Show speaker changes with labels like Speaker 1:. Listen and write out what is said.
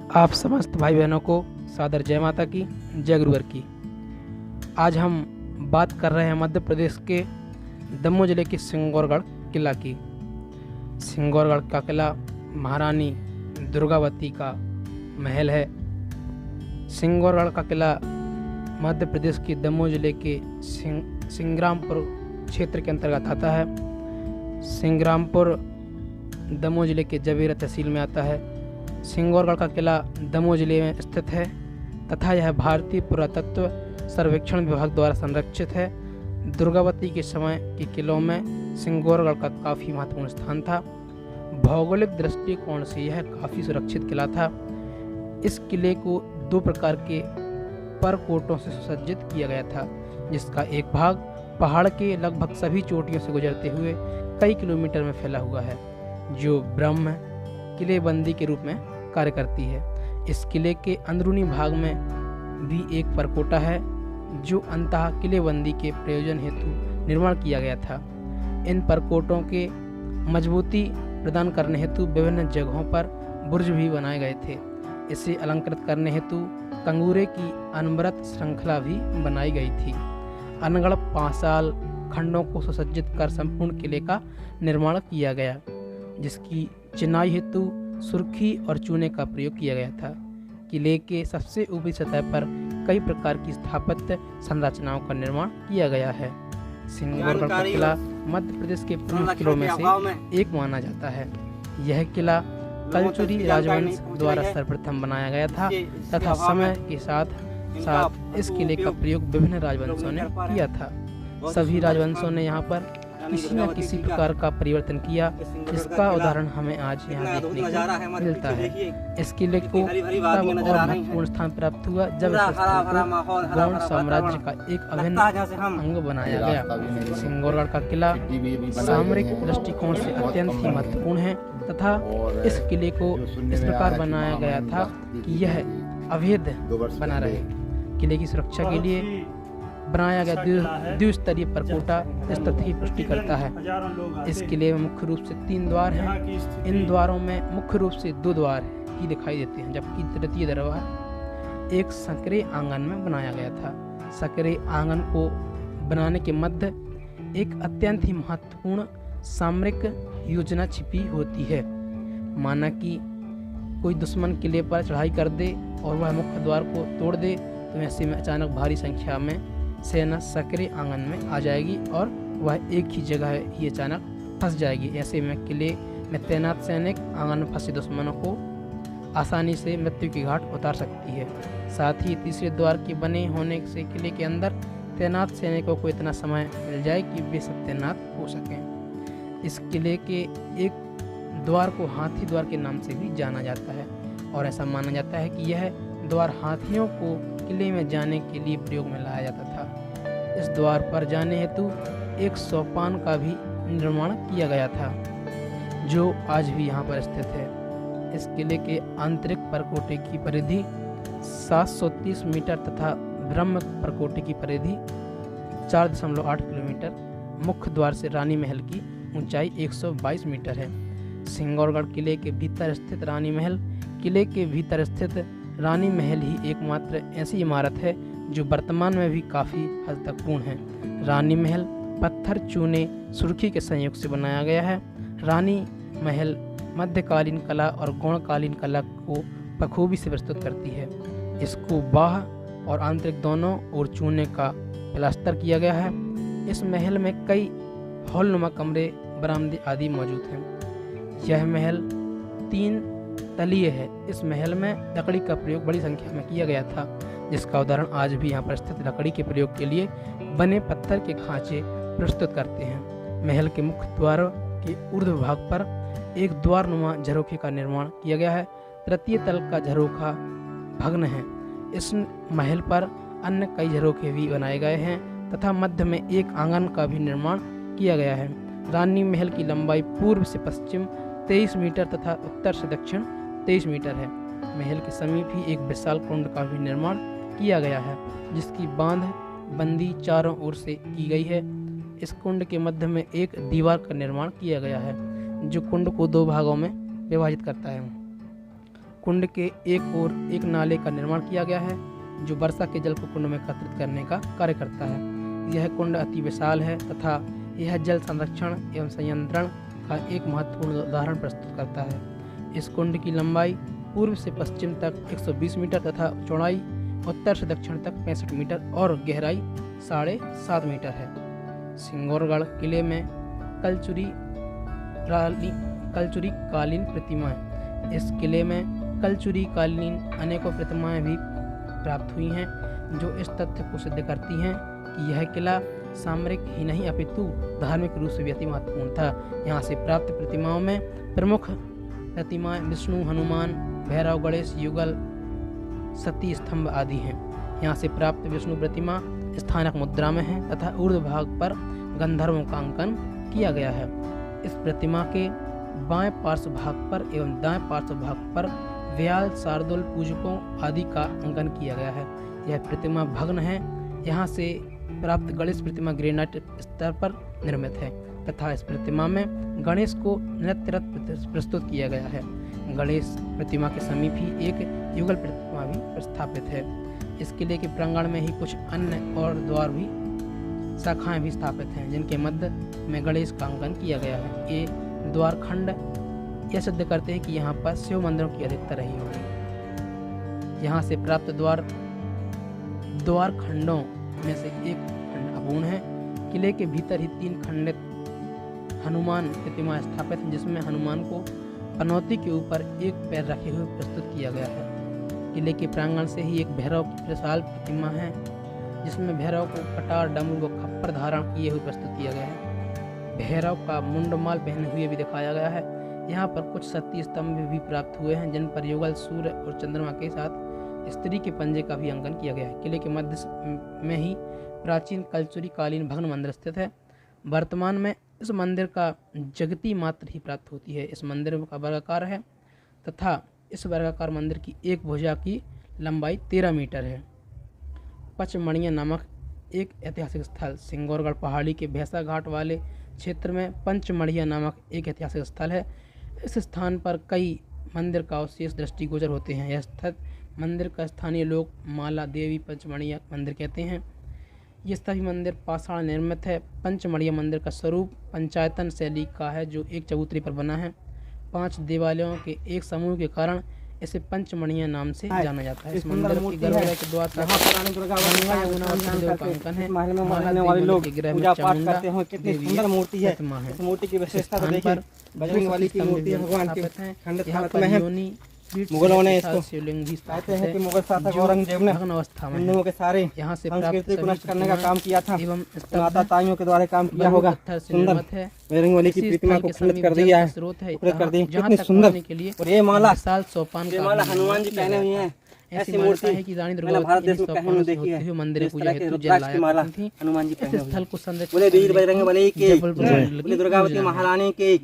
Speaker 1: आप समस्त भाई बहनों को सादर जय माता की, जय गुरुवर की। आज हम बात कर रहे हैं मध्य प्रदेश के दमोह जिले के सिंगौरगढ़ किला की। सिंगौरगढ़ का किला महारानी दुर्गावती का महल है। सिंगौरगढ़ का किला मध्य प्रदेश के दमोह जिले के सिंग्रामपुर क्षेत्र के अंतर्गत आता है। सिंग्रामपुर दमोह जिले के जबीरा तहसील में आता है। सिंगौरगढ़ का किला दमोह जिले में स्थित है तथा यह भारतीय पुरातत्व सर्वेक्षण विभाग द्वारा संरक्षित है। दुर्गावती के समय के किलों में सिंगौरगढ़ का काफ़ी महत्वपूर्ण स्थान था। भौगोलिक दृष्टिकोण से यह काफ़ी सुरक्षित किला था। इस किले को दो प्रकार के परकोटों से सुसज्जित किया गया था, जिसका एक भाग पहाड़ के लगभग सभी चोटियों से गुजरते हुए कई किलोमीटर में फैला हुआ है, जो ब्रह्म किलेबंदी के रूप में कार्य करती है। इस किले के अंदरूनी भाग में भी एक परकोटा है, जो अंतः किलेबंदी के प्रयोजन हेतु निर्माण किया गया था। इन परकोटों के मजबूती प्रदान करने हेतु विभिन्न जगहों पर बुर्ज भी बनाए गए थे। इसे अलंकृत करने हेतु कंगूरे की अनवरत श्रृंखला भी बनाई गई थी। अनगढ़ पांचाल खंडों को सुसज्जित कर संपूर्ण किले का निर्माण किया गया, जिसकी चिनाई हेतु सुर्खी और चूने का प्रयोग किया गया था। किले के सबसे ऊपरी सतह पर कई प्रकार की स्थापत्य संरचनाओं का निर्माण किया गया है। सिंगौरगढ़ का किला मध्य प्रदेश के प्रमुख किलों में से एक माना जाता है। यह किला कलचुरी राजवंश द्वारा सर्वप्रथम बनाया गया था तथा समय के साथ साथ इस किले का प्रयोग विभिन्न राजवंशों ने किया था। सभी राजवंशों ने यहाँ पर किसी न किसी प्रकार का परिवर्तन किया, जिसका उदाहरण हमें आज यहाँ देखने को मिलता है। इस किले को तब और महत्वपूर्ण स्थान प्राप्त हुआ जब गौड़ साम्राज्य का एक अभिन्न अंग बनाया गया। सिंगौरगढ़ का किला सामरिक दृष्टिकोण से अत्यंत ही महत्वपूर्ण है तथा इस किले को इस प्रकार बनाया गया था कि यह अभेद बना रहे। किले की सुरक्षा के लिए बनाया गया द्विस्तरीय परकोटा इस तथ्य की पुष्टि करता है। इस किले में मुख्य रूप से 3 द्वार हैं। इन द्वारों में मुख्य रूप से 2 द्वार ही दिखाई देते हैं, जबकि तृतीय दरबार एक संकरे आंगन में बनाया गया था। संकरे आंगन को बनाने के मध्य एक अत्यंत ही महत्वपूर्ण सामरिक योजना छिपी होती है। माना कि कोई दुश्मन किले पर चढ़ाई कर दे और वह मुख्य द्वार को तोड़ दे, तो ऐसे में अचानक भारी संख्या में सेना सकरे आंगन में आ जाएगी और वह एक ही जगह ही अचानक फंस जाएगी। ऐसे में किले में तैनात सैनिक आंगन में फंसे दुश्मनों को आसानी से मृत्यु की घाट उतार सकती है। साथ ही तीसरे द्वार के बने होने से किले के अंदर तैनात सैनिकों को इतना समय मिल जाए कि वे सब तैनात हो सकें। इस किले के एक द्वार को हाथी द्वार के नाम से भी जाना जाता है और ऐसा माना जाता है कि यह द्वार हाथियों को किले में जाने के लिए प्रयोग में लाया जाता था। इस द्वार पर जाने हेतु एक सोपान का भी निर्माण किया गया था, जो आज भी यहाँ पर स्थित है। इस किले के आंतरिक परकोटे की परिधि 730 मीटर तथा ब्रह्म परकोटे की परिधि 4.8 किलोमीटर, मुख्य द्वार से रानी महल की ऊंचाई 122 मीटर है। सिंगौरगढ़ किले के भीतर स्थित रानी महल किले के भीतर स्थित रानी महल ही एकमात्र ऐसी इमारत है जो वर्तमान में भी काफ़ी हद तक पूर्ण है। रानी महल पत्थर, चूने, सुर्खी के संयोग से बनाया गया है। रानी महल मध्यकालीन कला और गौणकालीन कला को बखूबी से प्रस्तुत करती है। इसको बाह्य और आंतरिक दोनों ओर चूने का प्लास्टर किया गया है। इस महल में कई हॉलनुमा कमरे, बरामदे आदि मौजूद हैं। यह महल 3 तलीय है। इस महल में लकड़ी का प्रयोग बड़ी संख्या में किया गया था, जिसका उदाहरण आज भी यहाँ पर स्थित लकड़ी के प्रयोग के लिए बने पत्थर के खांचे प्रस्तुत करते हैं। महल के मुख्य द्वार के ऊर्ध्व भाग पर एक द्वारनुमा झरोखे का निर्माण किया गया है। तृतीय तल का झरोखा भग्न है। इस महल पर अन्य कई झरोखे भी बनाए गए हैं तथा मध्य में एक आंगन का भी निर्माण किया गया है। रानी महल की लंबाई पूर्व से पश्चिम 23 मीटर तथा उत्तर से दक्षिण 23 मीटर है। महल के समीप ही एक विशाल कुंड का भी निर्माण किया गया है, जिसकी बांध बंदी चारों ओर से की गई है। इस कुंड के मध्य में एक दीवार का निर्माण किया गया है, जो कुंड को 2 भागों में विभाजित करता है। कुंड के एक ओर एक नाले का निर्माण किया गया है जो वर्षा के जल को कुंड में एकत्रित करने का कार्य करता है। यह कुंड अति विशाल है तथा यह जल संरक्षण एवं संयंत्रण का एक महत्वपूर्ण उदाहरण प्रस्तुत करता है। इस कुंड की लंबाई पूर्व से पश्चिम तक 120 मीटर तथा चौड़ाई उत्तर से दक्षिण तक 65 मीटर और गहराई 7.5 मीटर है। सिंगौरगढ़ किले में कलचुरी कालीन प्रतिमाएं। इस किले में कलचुरी कालीन अनेकों प्रतिमाएं भी प्राप्त हुई हैं जो इस तथ्य को सिद्ध करती हैं कि यह किला सामरिक ही नहीं अपितु धार्मिक रूप से भी अति महत्वपूर्ण था। यहाँ से प्राप्त प्रतिमाओं में प्रमुख प्रतिमाएं विष्णु, हनुमान, भैरव, गणेश, युगल, सती स्तंभ आदि हैं। यहाँ से प्राप्त विष्णु प्रतिमा स्थानक मुद्रा में है तथा ऊर्ध्व भाग पर गंधर्वों का अंकन किया गया है। इस प्रतिमा के बाएं पार्श्व भाग पर एवं दाएं पार्श्व भाग पर व्याल, शार्दूल, पूजकों आदि का अंकन किया गया है। यह प्रतिमा भग्न है। यहाँ से प्राप्त गणेश प्रतिमा ग्रेनाइट स्तर पर निर्मित है तथा इस प्रतिमा में गणेश को नृत्यरत प्रस्तुत किया गया है। गणेश प्रतिमा के समीप ही एक युगल प्रतिमा भी स्थापित है। इस किले के प्रांगण में ही कुछ अन्य और द्वार भी शाखाएं भी स्थापित हैं जिनके मध्य में गणेश का अंकन किया गया है। ये द्वार खंड यह सिद्ध करते हैं कि यहाँ पर शिव मंदिरों की अधिकता रही होगी। यहाँ से प्राप्त द्वार खंडों में से एक खंड अपूर्ण है। किले के भीतर ही 3 खंडित हनुमान प्रतिमा स्थापित है जिसमें हनुमान को पनौती के ऊपर एक पैर रखे हुए प्रस्तुत किया गया है। किले के प्रांगण से ही एक भैरव की विशाल प्रतिमा है जिसमें भैरव को कटार, डमरू व खप्पर धारण किए हुए प्रस्तुत किया गया है। भैरव का मुंडमाल पहने हुए भी दिखाया गया है। यहाँ पर कुछ सती स्तंभ भी प्राप्त हुए हैं जिन पर युगल, सूर्य और चंद्रमा के साथ स्त्री के पंजे का भी अंकन किया गया है। किले के मध्य में ही प्राचीन कलचुरी कालीन भग्न मंदिर स्थित है। वर्तमान में इस मंदिर का जगती मात्र ही प्राप्त होती है। इस मंदिर का वर्गाकार है तथा इस वर्गाकार मंदिर की एक भुजा की लंबाई 13 मीटर है। पचमढ़िया नामक एक ऐतिहासिक स्थल सिंगौरगढ़ पहाड़ी के भैंसा घाट वाले क्षेत्र में पंचमढ़िया नामक एक ऐतिहासिक स्थल है। इस स्थान पर कई मंदिर का अवशेष दृष्टिगोचर होते हैं। यह स्थित मंदिर का स्थानीय लोग माला देवी पंचमढ़िया मंदिर कहते हैं। ये सभी मंदिर पाषाण निर्मित है। पंचमढ़िया मंदिर का स्वरूप पंचायतन शैली का है जो एक चबूतरे पर बना है। 5 देवालयों के एक समूह के कारण इसे पंचमढ़िया नाम से जाना जाता है। इस मंदिर की गर्भगृह के द्वार पर गंगा, यमुना और सरयू का अंकन है।
Speaker 2: रहने वाले लोग पूजा पाठ करते हैं। कितनी सुंदर मूर्ति है। इस मूर्ति की विशेषता तो देखिए, बजरंगबली की मूर्ति भगवान के खंडित हालत में है। मुगलों ने इसको कहते हैं कि मुगल शासक औरंगजेब ने हिंदुओं के सारे संस्कृति को नष्ट करने का काम किया था। माता ताइयों के द्वारा काम किया होगा। सुंदर बजरंगबली की प्रतिमा को खंडित कर दिया है, टुकड़े कर दिए। कितनी सुंदर। और ये माला हनुमान जी पहने हुए हैं। ऐसी मूर्ति है कि रानी दुर्गा भारत देश में कहीं नहीं देखी है। मंदिर पूजा हेतु रुद्राक्ष की माला हनुमान जी पहने हुए हैं। बोले वीर बजरंगबली की, बोले दुर्गावती महारानी की।